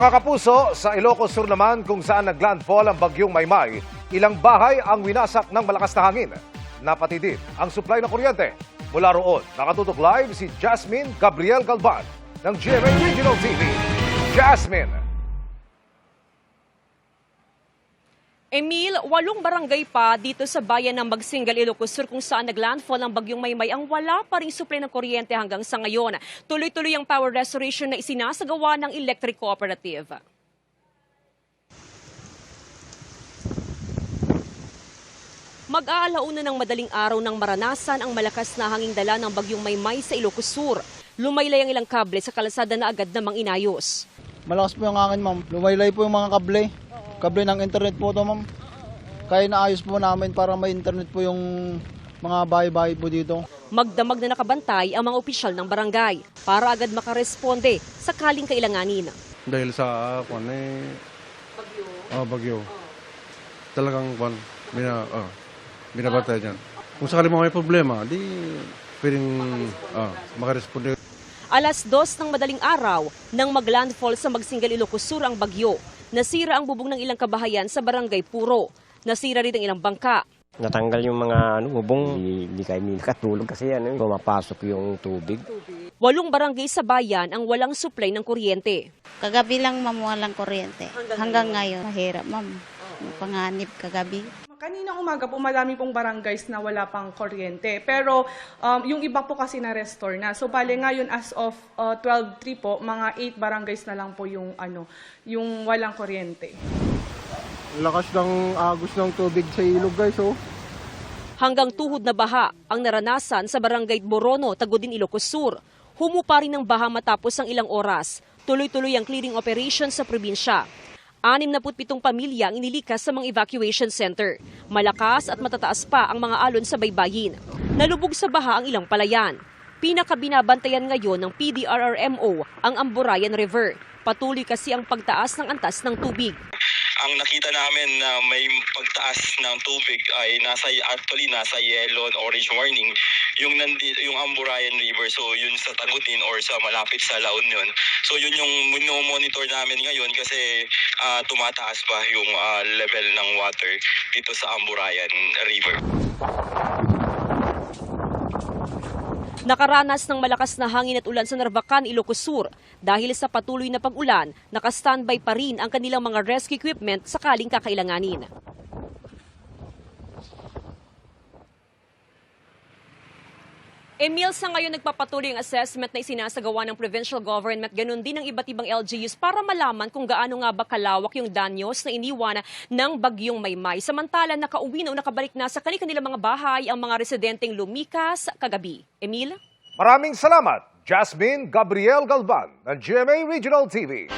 Mga kapuso, sa Ilocos Sur naman kung saan naglandfall ang bagyong Maymay, ilang bahay ang winasak ng malakas na hangin. Napati din ang supply ng kuryente. Mula roon, nakatutok live si Jasmine Gabriel Galvan ng GMA Regional TV. Jasmine! Emil, 8 barangay pa dito sa bayan ng Magsingal, Ilocos Sur kung saan naglandfall ang bagyong Maymay ang wala pa ring supply ng kuryente hanggang sa ngayon. Tuloy-tuloy ang power restoration na isinasagawa ng Electric Cooperative. Mag-aalauna ng madaling araw nang maranasan ang malakas na hanging dala ng bagyong Maymay sa Ilocos Sur. Lumaylay ang ilang kable sa kalsada na agad namang inayos. Malakas po yung hangin, ma'am. Lumaylay po yung mga kable. Kable ng internet po to, ma'am. Kaya naayos po namin para may internet po yung mga bahay-bahay po dito. Magdamag na nakabantay ang mga opisyal ng barangay para agad makaresponde sakaling kailanganin. Dahil sa bagyo. Talagang binabantay dyan. Kung sakali mo may problema, di pwedeng makaresponde. Alas 2 ng madaling araw nang maglandfall sa Magsingal, Ilocos Sur ang bagyo. Nasira ang bubong ng ilang kabahayan sa Barangay Puro. Nasira rin ang ilang bangka. Natanggal yung mga bubong, hindi kami nakatulog kasi pumapasok yung tubig. 8 barangay sa bayan ang walang supply ng kuryente. Kagabi lang, ma'am, walang kuryente. Hanggang ngayon, mahirap, ma'am. Panganib kagabi. Kaninang umaga po, marami pong barangays na wala pang kuryente. Pero yung iba po kasi na-restore na. So bale ngayon as of 12/3 po, mga 8 barangays na lang po yung walang kuryente. Lakas ng agos ng tubig sa ilog, guys, oh. Hanggang tuhod na baha ang naranasan sa Barangay Borono, Tagudin, Ilocos Sur. Humupa rin ng baha matapos ang ilang oras. Tuloy-tuloy ang clearing operation sa probinsya. 67 pamilya ang inilikas sa mga evacuation center. Malakas at matataas pa ang mga alon sa baybayin. Nalubog sa baha ang ilang palayan. Pinakabinabantayan ngayon ng PDRRMO ang Amburayan River. Patuloy kasi ang pagtaas ng antas ng tubig. Ang nakita namin na may pagtaas ng tubig ay nasa yellow and orange warning yung Amburayan River, so yun sa Tagutin or sa malapit sa La Union. So yun yung monitor namin ngayon kasi tumataas pa yung level ng water dito sa Amburayan River. Nakaranas ng malakas na hangin at ulan sa Narvacan, Ilocos Sur. Dahil sa patuloy na pag-ulan, naka-standby pa rin ang kanilang mga rescue equipment sakaling kakailanganin. Emil, sa ngayon nagpapatuloy ang assessment na isinasagawa ng provincial government, ganun din ng iba't ibang LGUs para malaman kung gaano nga ba kalawak yung danyos na iniwan ng bagyong Maymay. Samantala, nakauwi na o nakabalik na sa kanilang mga bahay ang mga residenteng lumikas kagabi. Emil? Maraming salamat, Jasmine Gabriel Galvan ng GMA Regional TV.